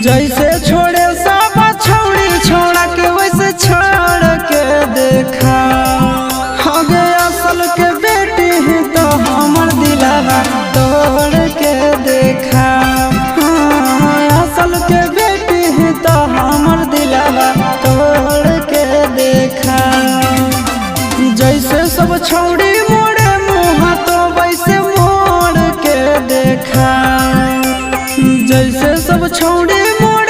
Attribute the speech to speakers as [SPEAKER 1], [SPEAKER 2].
[SPEAKER 1] जैसे छोड़े सब छौड़ी छोड़ा के वैसे छोड़ के देखा आगे असल के बेटी है तो हमर दिलवा तोड़ के देखा। असल के बेटी है तो हमर दिलवा तोड़ के देखा। जैसे सब छौड़ी मोड़े मुँह तो वैसे मोड़ के देखा। जैसे सब छौड़ी मोड़